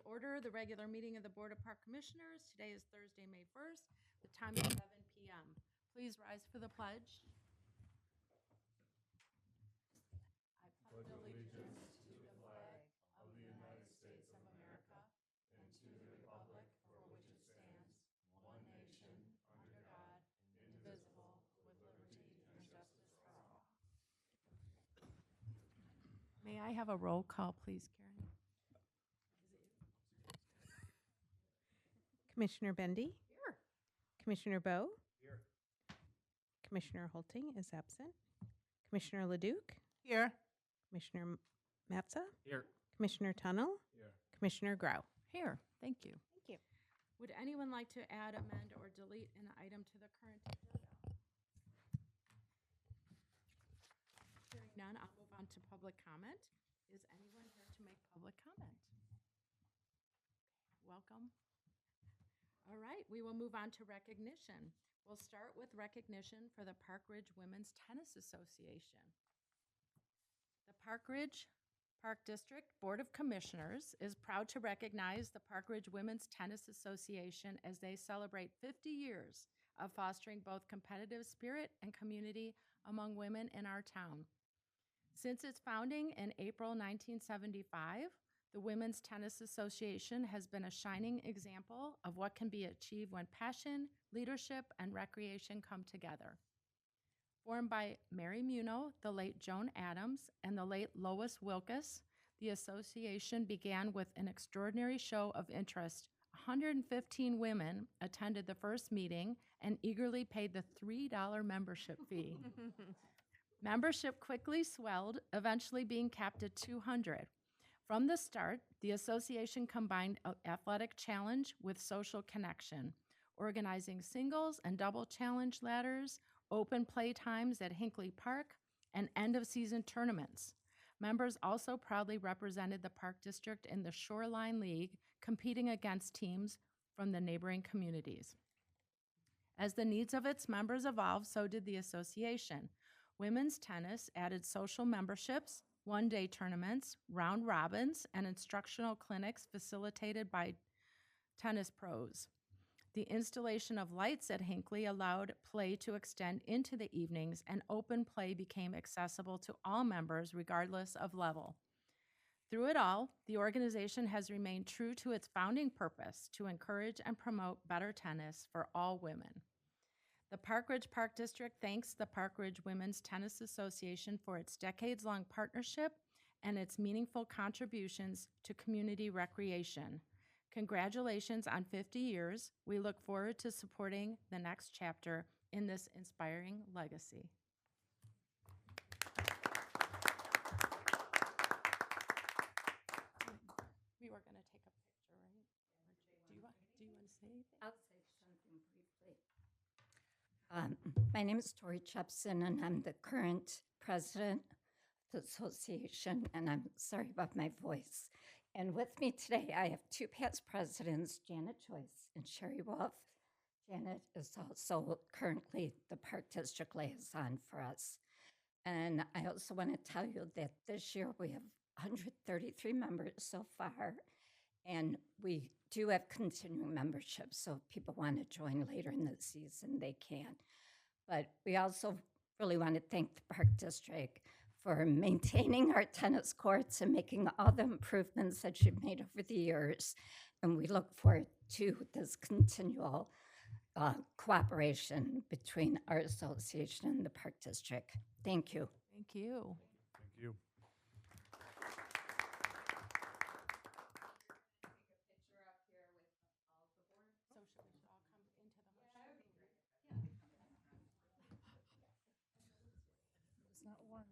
order the regular meeting of the Board of Park Commissioners. Today is Thursday, May 1st. The time is 7 p.m. Please rise for the pledge. I pledge allegiance to the flag of the United States of America and to the republic for which it stands, one nation, under God, indivisible, with liberty and justice for all. May I have a roll call, please, Karen? Commissioner Bendy, Here. Commissioner Bowe, Here. Commissioner Holting is absent, Commissioner Leduc, Here. Commissioner Matza, Here. Commissioner Tunnel, Here. Commissioner Grau. Here, thank you. Thank you. Would anyone like to add, amend, or delete an item to the current agenda? Hearing none, I'll move on to public comment. Is anyone here to make public comment? Welcome. All right, we will move on to recognition. We'll start with recognition for the Park Ridge Women's Tennis Association. The Park Ridge Park District Board of Commissioners is proud to recognize the Park Ridge Women's Tennis Association as they celebrate 50 years of fostering both competitive spirit and community among women in our town. Since its founding in April 1975, the Women's Tennis Association has been a shining example of what can be achieved when passion, leadership, and recreation come together. Formed by Mary Muno, the late Joan Adams, and the late Lois Wilkes, the association began with an extraordinary show of interest. 115 women attended the first meeting and eagerly paid the $3 membership fee. Membership quickly swelled, eventually being capped at 200. From the start, the association combined athletic challenge with social connection, organizing singles and double challenge ladders, open play times at Hinckley Park, and end-of-season tournaments. Members also proudly represented the Park District in the Shoreline League, competing against teams from the neighboring communities. As the needs of its members evolved, so did the association. Women's tennis added social memberships, one-day tournaments, round robins, and instructional clinics facilitated by tennis pros. The installation of lights at Hinckley allowed play to extend into the evenings, and open play became accessible to all members regardless of level. Through it all, the organization has remained true to its founding purpose to encourage and promote better tennis for all women. The Park Ridge Park District thanks the Park Ridge Women's Tennis Association for its decades-long partnership and its meaningful contributions to community recreation. Congratulations on 50 years. We look forward to supporting the next chapter in this inspiring legacy. We were going to take a picture, right? Do you want to say anything? I'll say something briefly. My name is Tori Chepson, and I'm the current president of the association, and I'm sorry about my voice. And with me today, I have two past presidents, Janet Joyce and Sherry Wolf. Janet is also currently the Park District liaison for us. And I also want to tell you that this year we have 133 members so far, and we do have continuing membership, so if people want to join later in the season, they can. But we also really want to thank the Park District for maintaining our tennis courts and making all the improvements that you've made over the years. And we look forward to this continual cooperation between our association and the Park District. Thank you. Thank you. Thank you. So should we all come into the motion? It's not one.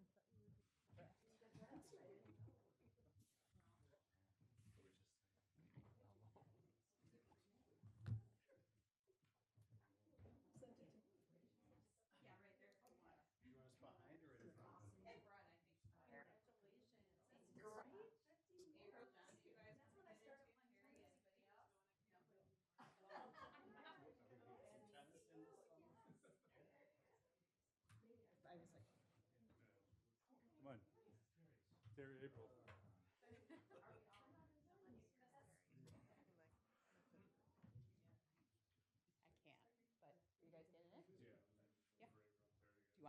Come on. Terry April.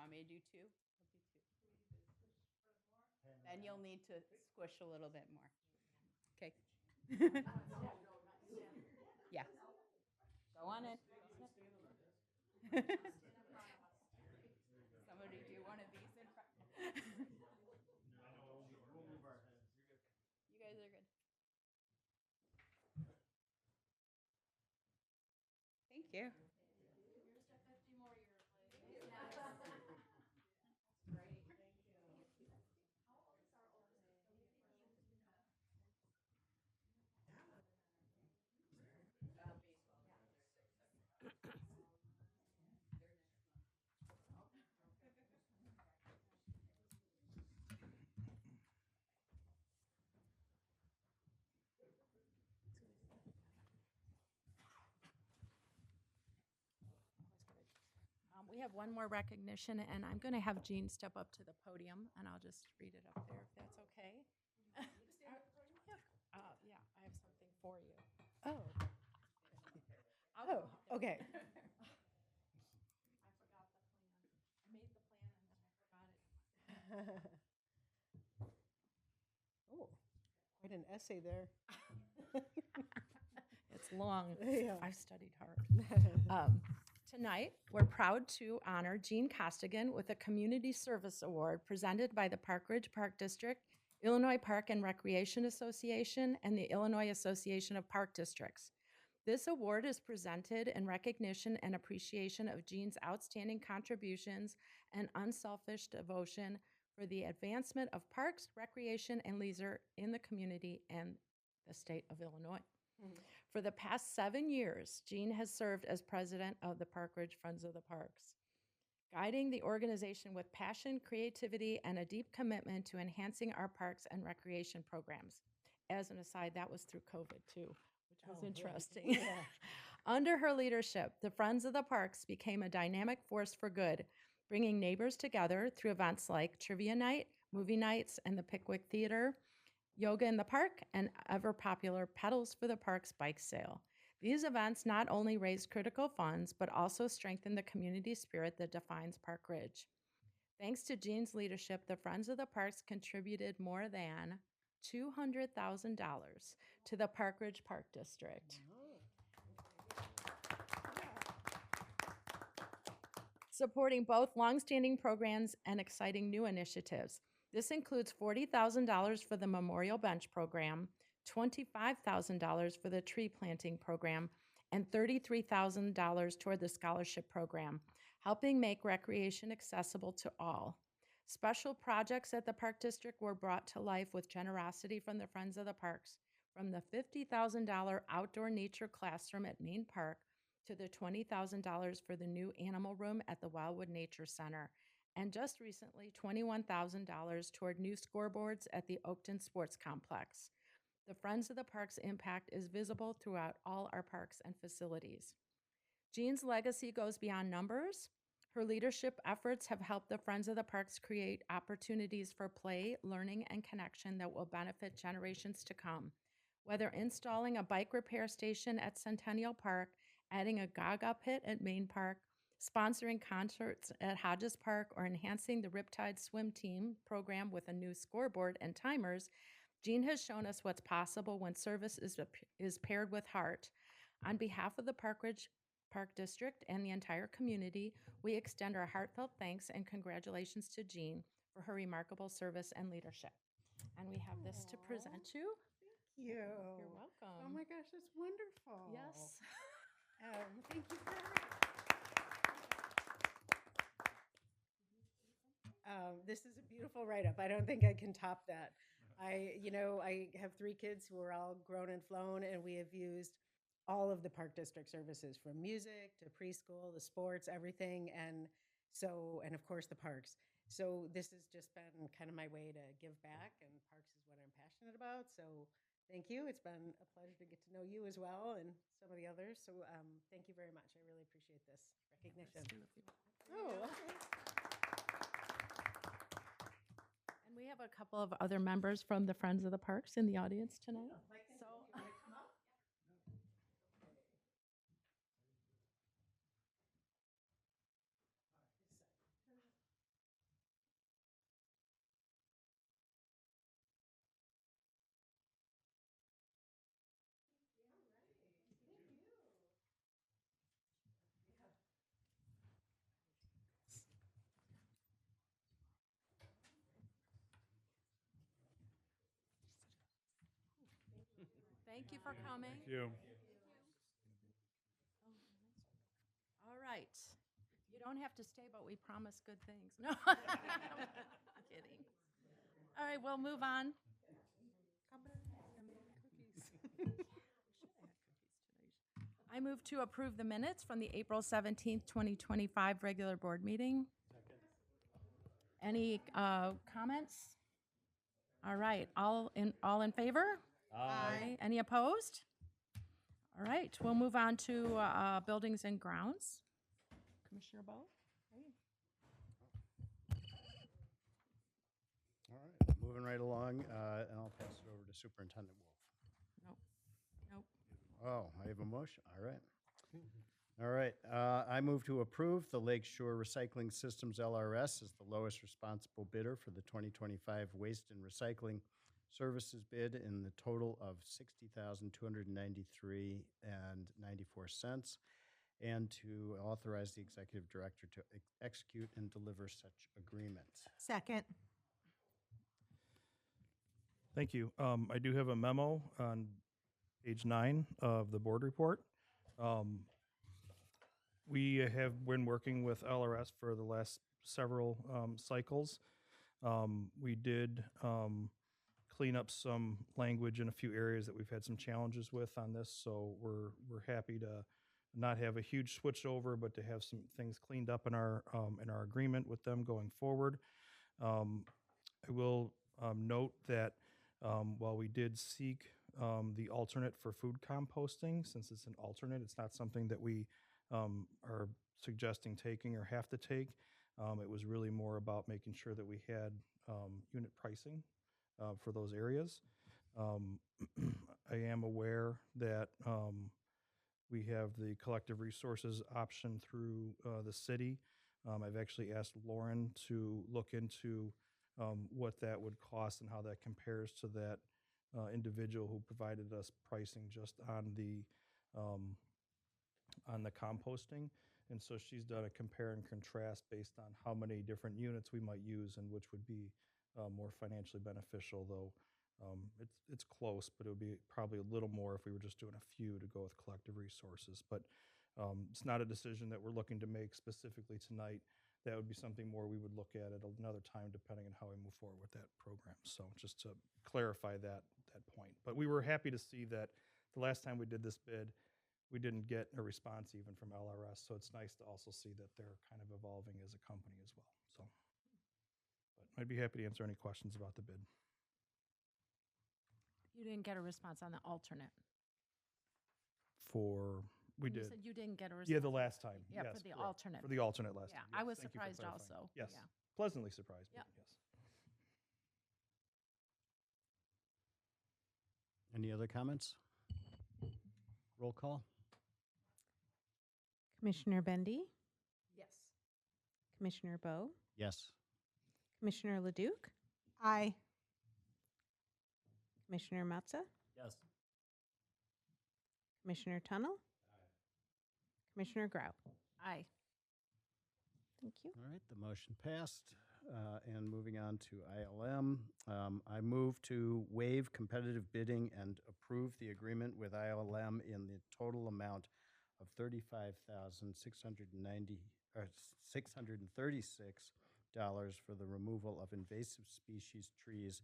want me to do two? I'll do two. Then you'll need to squish a little bit more. Okay. Yeah. Go on in. Somebody do one of these in front. You guys are good. Thank you. We have one more recognition, and I'm going to have Jean step up to the podium, and I'll just read it up there if that's okay. Yeah, I have something for you. Oh, I'll go oh, up there. okay. I forgot the plan. I made the plan, and then I forgot it. Oh, quite an essay there. It's long. Yeah. I've studied hard. Tonight, we're proud to honor Jean Costigan with a Community Service Award presented by the Park Ridge Park District, Illinois Park and Recreation Association, and the Illinois Association of Park Districts. This award is presented in recognition and appreciation of Jean's outstanding contributions and unselfish devotion for the advancement of parks, recreation, and leisure in the community and the state of Illinois. For the past 7 years, Jean has served as president of the Park Ridge Friends of the Parks, guiding the organization with passion, creativity, and a deep commitment to enhancing our parks and recreation programs. As an aside, that was through COVID too, which was Oh, right. interesting. Yeah. Under her leadership, the Friends of the Parks became a dynamic force for good, bringing neighbors together through events like Trivia Night, movie nights, and the Pickwick Theater, Yoga in the Park, and ever-popular Pedals for the Parks bike sale. These events not only raised critical funds, but also strengthened the community spirit that defines Park Ridge. Thanks to Jean's leadership, the Friends of the Parks contributed more than $200,000 to the Park Ridge Park District. Supporting both longstanding programs and exciting new initiatives. This includes $40,000 for the Memorial Bench Program, $25,000 for the Tree Planting Program, and $33,000 toward the Scholarship Program, helping make recreation accessible to all. Special projects at the Park District were brought to life with generosity from the Friends of the Parks, from the $50,000 outdoor nature classroom at Main Park to the $20,000 for the new animal room at the Wildwood Nature Center, and just recently $21,000 toward new scoreboards at the Oakton Sports Complex. The Friends of the Parks' impact is visible throughout all our parks and facilities. Jean's legacy goes beyond numbers. Her leadership efforts have helped the Friends of the Parks create opportunities for play, learning, and connection that will benefit generations to come. Whether installing a bike repair station at Centennial Park, adding a Gaga pit at Main Park, sponsoring concerts at Hodges Park, or enhancing the Riptide swim team program with a new scoreboard and timers, Jean has shown us what's possible when service is paired with heart. On behalf of the Park Ridge Park District and the entire community, we extend our heartfelt thanks and congratulations to Jean for her remarkable service and leadership. And we have this to present you. Thank you. You're welcome. Oh my gosh, that's wonderful. Yes. Thank you very much. This is a beautiful write-up. I don't think I can top that. I have 3 kids who are all grown and flown, and we have used all of the Park District services, from music to preschool, the sports, everything, and of course the parks. So this has just been kind of my way to give back, and parks is what I'm passionate about. So thank you. It's been a pleasure to get to know you as well, and some of the others. So thank you very much. I really appreciate this recognition. Oh, okay. And we have a couple of other members from the Friends of the Parks in the audience tonight. So, Thank you for coming. Thank you. All right. You don't have to stay, but we promise good things. No, I'm kidding. All right, we'll move on. I move to approve the minutes from the April 17th, 2025 regular board meeting. Any comments? All right, all in favor? Aye. Any opposed? All right, we'll move on to buildings and grounds. Commissioner Bowe? All right, moving right along, and I'll pass it over to Superintendent Wolf. Nope. Oh, I have a motion, all right. All right, I move to approve the Lake Shore Recycling Systems LRS as the lowest responsible bidder for the 2025 waste and recycling services bid in the total of $60,293.94, and to authorize the executive director to execute and deliver such agreement. Second. Thank you. I do have a memo on page 9 of the board report. We have been working with LRS for the last several cycles. We did clean up some language in a few areas that we've had some challenges with on this, so we're happy to not have a huge switch over, but to have some things cleaned up in our agreement with them going forward. I will note that while we did seek the alternate for food composting, since it's an alternate, it's not something that we are suggesting taking or have to take. It was really more about making sure that we had unit pricing for those areas. I am aware that we have the collective resources option through the city. I've actually asked Lauren to look into what that would cost and how that compares to that individual who provided us pricing just on the composting. And so she's done a compare and contrast based on how many different units we might use and which would be more financially beneficial, though it's close, but it would be probably a little more if we were just doing a few to go with collective resources. But it's not a decision that we're looking to make specifically tonight. That would be something more we would look at another time, depending on how we move forward with that program. So just to clarify that point. But we were happy to see that the last time we did this bid, we didn't get a response even from LRS. So it's nice to also see that they're kind of evolving as a company as well. So, but I'd be happy to answer any questions about the bid. You didn't get a response on the alternate. We You did. said you didn't get a response. Yeah, the last time. Yeah, yes, for the correct. alternate. For the alternate last Yeah, time. I Yes, was thank you for surprised clarifying. also. Yes, Yeah. pleasantly surprised. Yep. Yes. Any other comments? Roll call? Commissioner Bendy, Yes. Commissioner Bowe, Yes. Commissioner Leduc, Aye. Commissioner Matza, Yes. Commissioner Tunnel, Commissioner Grau. Aye. Thank you. All right, the motion passed. And moving on to ILM, I move to waive competitive bidding and approve the agreement with ILM in the total amount of $35,636 for the removal of invasive species trees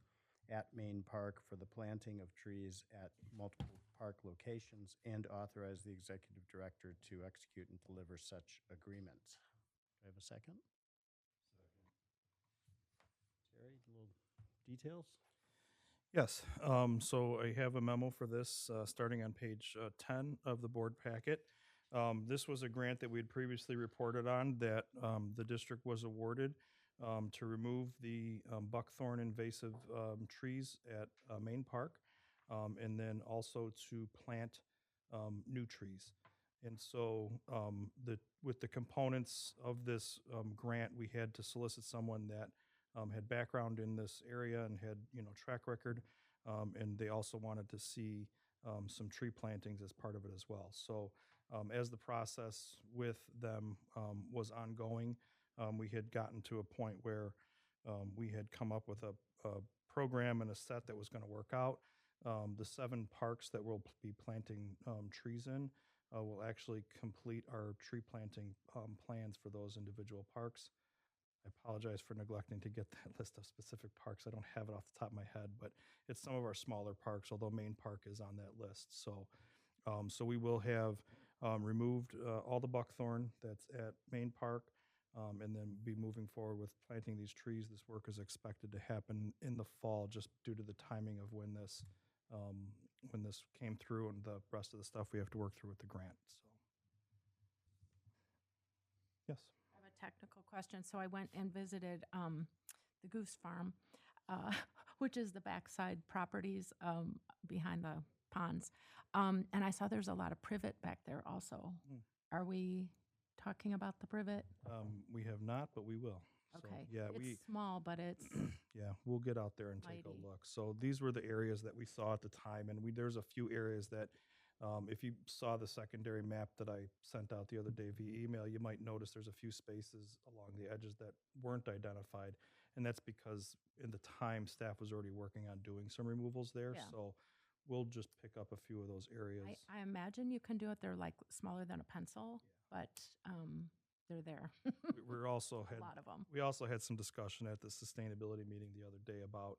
at Main Park for the planting of trees at multiple park locations, and authorize the executive director to execute and deliver such agreement. Do I have a second? Terry, little details? Yes. So I have a memo for this starting on page 10 of the board packet. This was a grant that we had previously reported on that the district was awarded to remove the buckthorn invasive trees at Main Park, and then also to plant new trees. And so with the components of this grant, we had to solicit someone that had background in this area and had, track record. And they also wanted to see some tree plantings as part of it as well. So as the process with them was ongoing, we had gotten to a point where we had come up with a program and a set that was going to work out. The 7 parks that we'll be planting trees in will actually complete our tree planting plans for those individual parks. I apologize for neglecting to get that list of specific parks. I don't have it off the top of my head, but it's some of our smaller parks, although Main Park is on that list. So we will have removed all the buckthorn that's at Main Park, and then be moving forward with planting these trees. This work is expected to happen in the fall, just due to the timing of when this came through and the rest of the stuff we have to work through with the grant. So, yes. I have a technical question. So I went and visited the Goose Farm, which is the backside properties behind the ponds. And I saw there's a lot of privet back there also. Mm. Are we talking about the privet? We have not, but we will. So, Okay. yeah, It's small, but it's, yeah, we'll get out there and take Mighty. a look. So these were the areas that we saw at the time, and there's a few areas that, if you saw the secondary map that I sent out the other day via email, you might notice there's a few spaces along the edges that weren't identified, and that's because in the time staff was already working on doing some removals there. Yeah. So we'll just pick up a few of those areas. I imagine you can do it. They're like smaller than a pencil, but they're there. We're also A lot of them. We also had some discussion at the sustainability meeting the other day about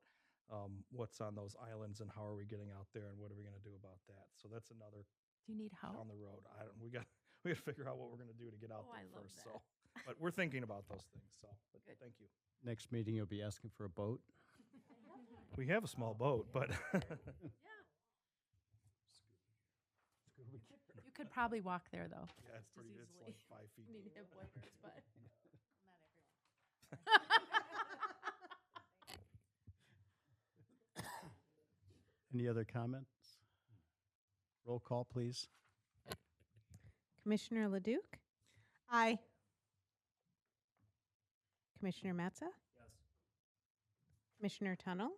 what's on those islands and how are we getting out there and what are we going to do about that. So that's another Do you need help? on the road. We got to figure out what we're going to do to get out Oh, I there love first. that. So, but we're thinking about those things. So, but Good. thank you. Next meeting, you'll be asking for a boat. We have a small boat, but You could probably walk there, though. yeah, it's Just pretty. It's easily. like 5 feet. You need hip waders, but. Any other comments? Roll call, please. Commissioner Leduc? Aye. Commissioner Matza? Yes. Commissioner Tunnel?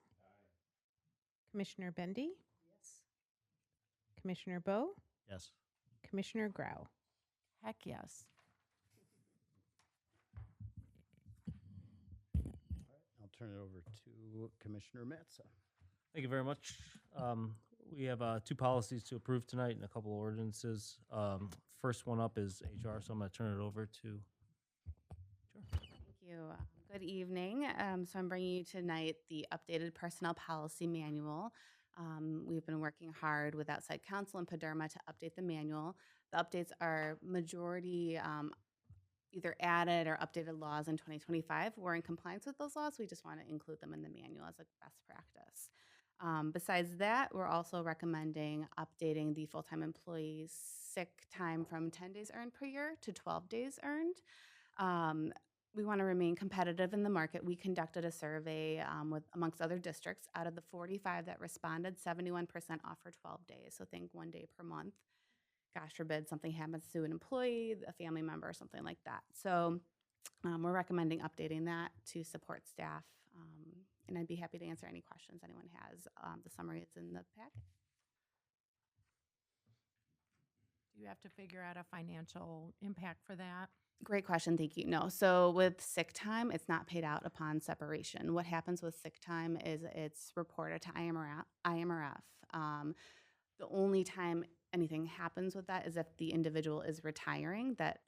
Commissioner Bendy? Yes. Commissioner Bowe? Yes. Commissioner Grau? Heck, yes. I'll turn it over to Commissioner Matza. Thank you very much. We have 2 policies to approve tonight and a couple of ordinances. First one up is HR, so I'm going to turn it over to. Thank you. Good evening. So I'm bringing you tonight the updated personnel policy manual. We've been working hard with outside counsel and Paderma to update the manual. The updates are majority either added or updated laws in 2025. We're in compliance with those laws. We just want to include them in the manual as a best practice. Besides that, we're also recommending updating the full-time employees' sick time from 10 days earned per year to 12 days earned. We want to remain competitive in the market. We conducted a survey with amongst other districts. Out of the 45 that responded, 71% offer 12 days. So think 1 day per month. Gosh forbid something happens to an employee, a family member, something like that. So we're recommending updating that to support staff. And I'd be happy to answer any questions anyone has. The summary is in the packet. Do you have to figure out a financial impact for that? Great question, thank you. No, so with sick time, it's not paid out upon separation. What happens with sick time is it's reported to IMRF. The only time anything happens with that is if the individual is retiring, that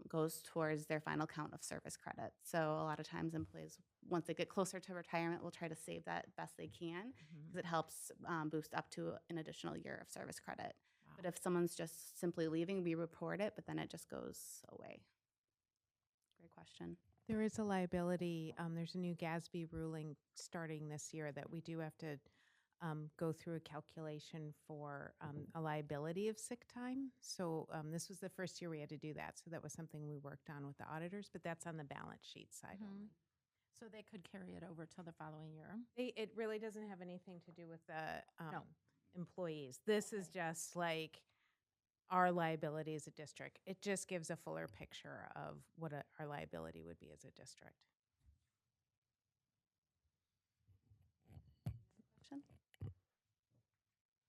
goes towards their final count of service credit. So a lot of times employees, once they get closer to retirement, will try to save that best they can because it helps boost up to an additional year of service credit. Wow. But if someone's just simply leaving, we report it, but then it just goes away. Great question. There is a liability. There's a new GASB ruling starting this year that we do have to go through a calculation for a liability of sick time. So this was the first year we had to do that. So that was something we worked on with the auditors, but that's on the balance sheet side only. So they could carry it over till the following year? It really doesn't have anything to do with the No. employees. This is just like our liability as a district. It just gives a fuller picture of what our liability would be as a district. Question?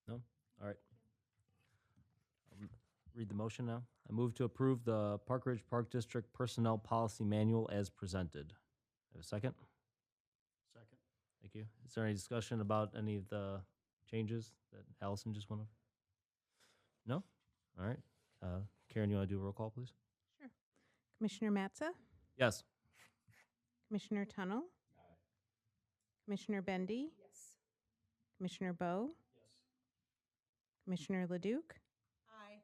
No? All right. I'll read the motion now. I move to approve the Park Ridge Park District Personnel Policy Manual as presented. Have a second? Second. Thank you. Is there any discussion about any of the changes that Allison just went over? No? All right. Karen, you want to do a roll call, please? Sure. Commissioner Matza, Yes. Commissioner Tunnel, Commissioner Bendy, Commissioner Bowe, Commissioner Leduc, Aye.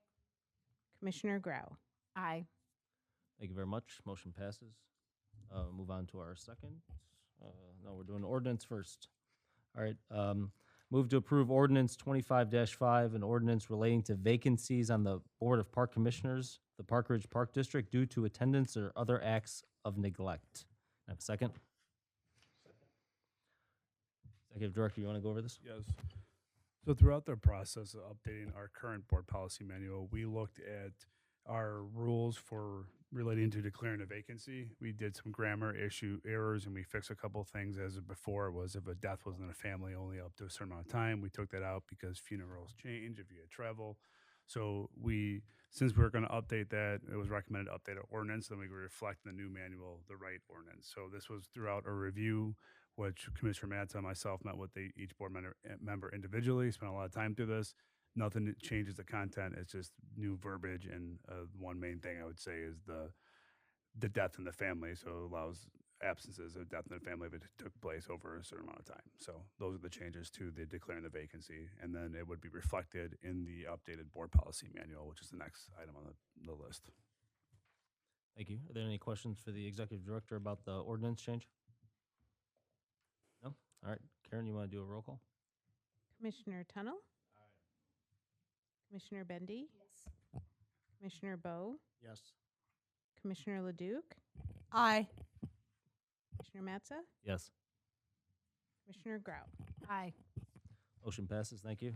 Commissioner Grau. Aye. Thank you very much. Motion passes. Move on to our second. No, we're doing ordinance first. All right. Move to approve ordinance 25-5, an ordinance relating to vacancies on the Board of Park Commissioners, the Park Ridge Park District, due to attendance or other acts of neglect. Have a second? Executive Director, you want to go over this? Yes. So throughout the process of updating our current board policy manual, we looked at our rules for relating to declaring a vacancy. We did some grammar issue errors and we fixed a couple things. As of before, it was if a death was in a family only up to a certain amount of time. We took that out because funerals change if you had travel. So since we were going to update that, it was recommended to update our ordinance, then we could reflect in the new manual the right ordinance. So this was throughout a review, which Commissioner Matza and myself met with each board member individually, spent a lot of time through this. Nothing that changes the content. It's just new verbiage, and one main thing I would say is the death in the family. So it allows absences of death in the family if it took place over a certain amount of time. So those are the changes to the declaring the vacancy, and then it would be reflected in the updated board policy manual, which is the next item on the list. Thank you. Are there any questions for the Executive Director about the ordinance change? No? All right. Karen, you want to do a roll call? Commissioner Tunnel, Commissioner Bendy, Commissioner Bowe, Yes. Commissioner Leduc, Aye. Commissioner Matza, Yes. Commissioner Grau. Aye. Motion passes. Thank you.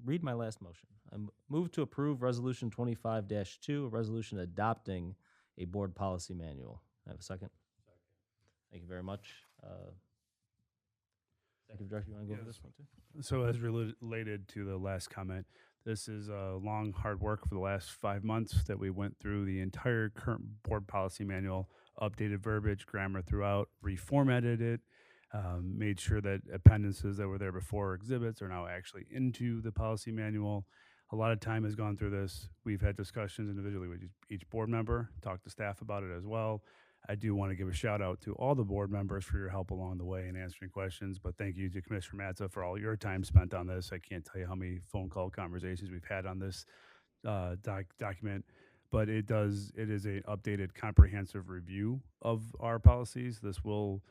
Read my last motion. I move to approve Resolution 25-2, a resolution adopting a board policy manual. I have a second? Second. Thank you very much. Executive Director, you want to go over Yes. this one too? So as related to the last comment, this is long, hard work for the last 5 months that we went through the entire current board policy manual, updated verbiage, grammar throughout, reformatted it, made sure that appendices that were there before, exhibits, are now actually into the policy manual. A lot of time has gone through this. We've had discussions individually with each board member, talked to staff about it as well. I do want to give a shout out to all the board members for your help along the way in answering questions, but thank you to Commissioner Matza for all your time spent on this. I can't tell you how many phone call conversations we've had on this document, but it is an updated comprehensive review of our policies. This will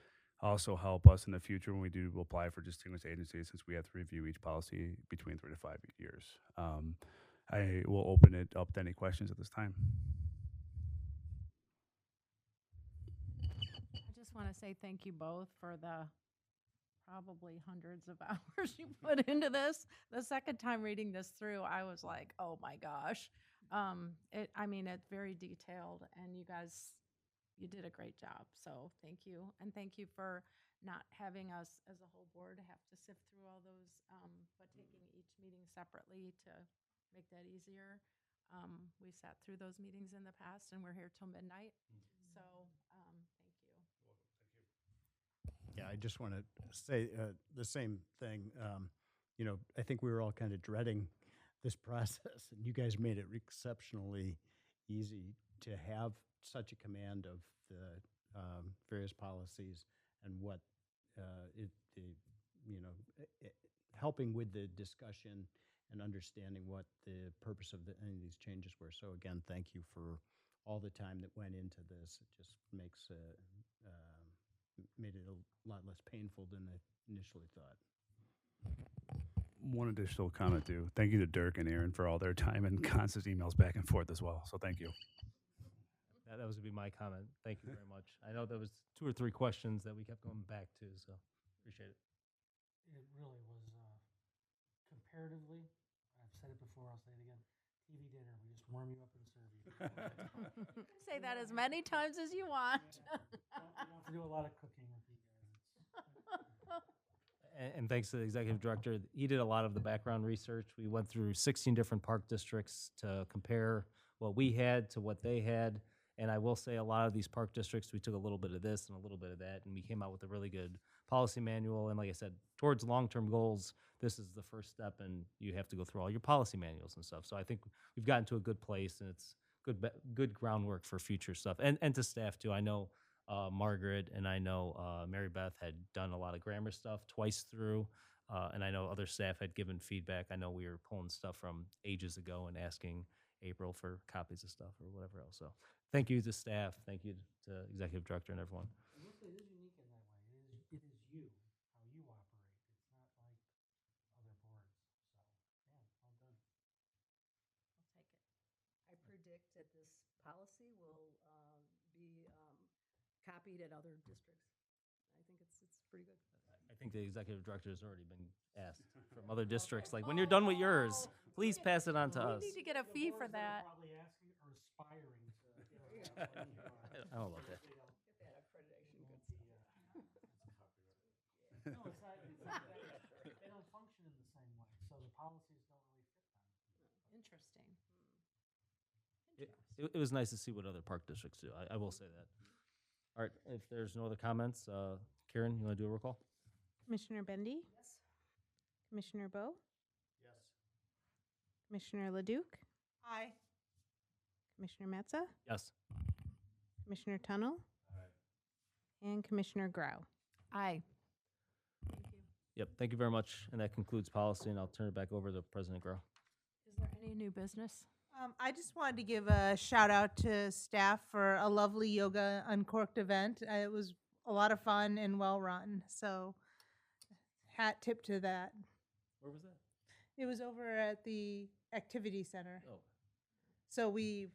also help us in the future when we do apply for distinguished agencies, since we have to review each policy between 3 to 5 years. I will open it up to any questions at this time. I just want to say thank you both for the probably hundreds of hours you put into this. The second time reading this through, I was like, oh my gosh. It's very detailed, and you did a great job. So thank you. And thank you for not having us as a whole board have to sift through all those, but taking each meeting separately to make that easier. We sat through those meetings in the past, and we're here till midnight. So thank you. Yeah, I just want to say the same thing. I think we were all kind of dreading this process, and you guys made it exceptionally easy to have such a command of the various policies and what helping with the discussion and understanding what the purpose of any of these changes were. So again, thank you for all the time that went into this. It just makes made it a lot less painful than I initially thought. One additional comment too. Thank you to Dirk and Aaron for all their time and constant emails back and forth as well. So thank you. That was going to be my comment. Thank you very much. I know there was 2 or 3 questions that we kept going back to, so appreciate it. It really was, comparatively, I've said it before, I'll say it again, TV dinner, we just warm you up and serve you. Say that as many times as you want. You don't have to do a lot of cooking with you guys. And thanks to the Executive Director, he did a lot of the background research. We went through 16 different park districts to compare what we had to what they had. And I will say a lot of these park districts, we took a little bit of this and a little bit of that, and we came out with a really good policy manual. And like I said, towards long-term goals, this is the first step, and you have to go through all your policy manuals and stuff. So I think we've gotten to a good place, and it's good groundwork for future stuff. And to staff too. I know Margaret and I know Mary Beth had done a lot of grammar stuff twice through, and I know other staff had given feedback. I know we were pulling stuff from ages ago and asking April for copies of stuff or whatever else. So thank you to staff. Thank you to executive director and everyone. I will say it is unique in that way. It is you, how you operate. It's not like other boards. So, yeah, well done. I'll take it. I predict that this policy will be copied at other districts. I think it's pretty good. I think the executive director has already been asked from other districts, like, when you're done with yours, please pass it on to us. We need to get a fee for that. Probably asking or aspiring to. I don't know about that. No, it's not, they don't function in the same way, so the policies don't really fit them. Interesting. It was nice to see what other park districts do. I will say that. All right, if there's no other comments, Karen, you want to do a roll call? Commissioner Bendy? Yes. Commissioner Bowe? Yes. Commissioner Leduc? Aye. Commissioner Metza? Yes. Commissioner Tunnel? And Commissioner Grau. Aye. Yep, thank you very much. And that concludes policy, and I'll turn it back over to President Grow. Is there any new business? I just wanted to give a shout out to staff for a lovely Yoga Uncorked event. It was a lot of fun and well run. So, hat tip to that. Where was that? It was over at the activity center. Oh. So we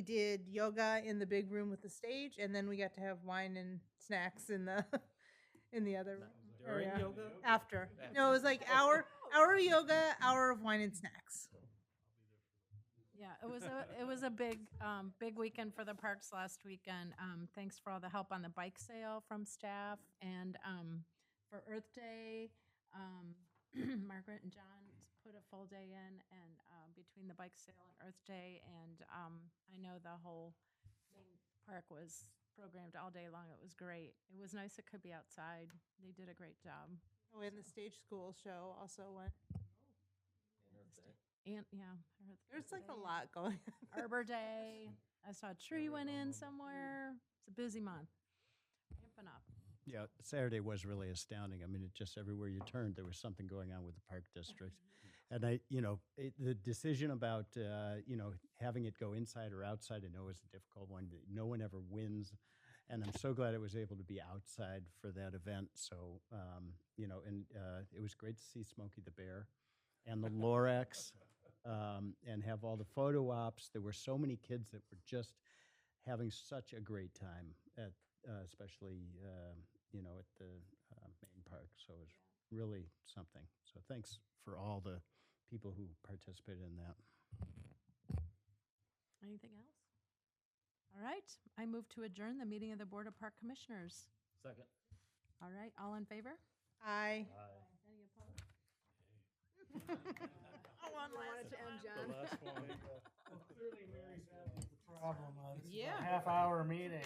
did yoga in the big room with the stage, and then we got to have wine and snacks in the in the other During area. yoga? After. No, it was like hour of yoga, hour of wine and snacks. Yeah, it was a big weekend for the parks last weekend. Thanks for all the help on the bike sale from staff, and for Earth Day, Margaret and John put a full day in, and between the bike sale and Earth Day, and I know the whole main park was programmed all day long. It was great. It was nice it could be outside. They did a great job. Oh, and the stage school show also went. And yeah, There's like a lot going on. Arbor Day. I saw a tree went in somewhere. It's a busy month. Ramping up. Yeah, Saturday was really astounding. I mean, it just everywhere you turned, there was something going on with the park district. And the decision about, having it go inside or outside, I know is a difficult one. No one ever wins. And I'm so glad it was able to be outside for that event. So, it was great to see Smokey the Bear and the Lorax and have all the photo ops. There were so many kids that were just having such a great time at, especially, at the main park. So it was really something. So thanks for all the people who participated in that. Anything else? All right. I move to adjourn the meeting of the Board of Park Commissioners. Second. All right. All in favor? Aye. Any opposed? One last to end, John. Well, clearly Mary's having the problem. This is Yeah. a half-hour meeting.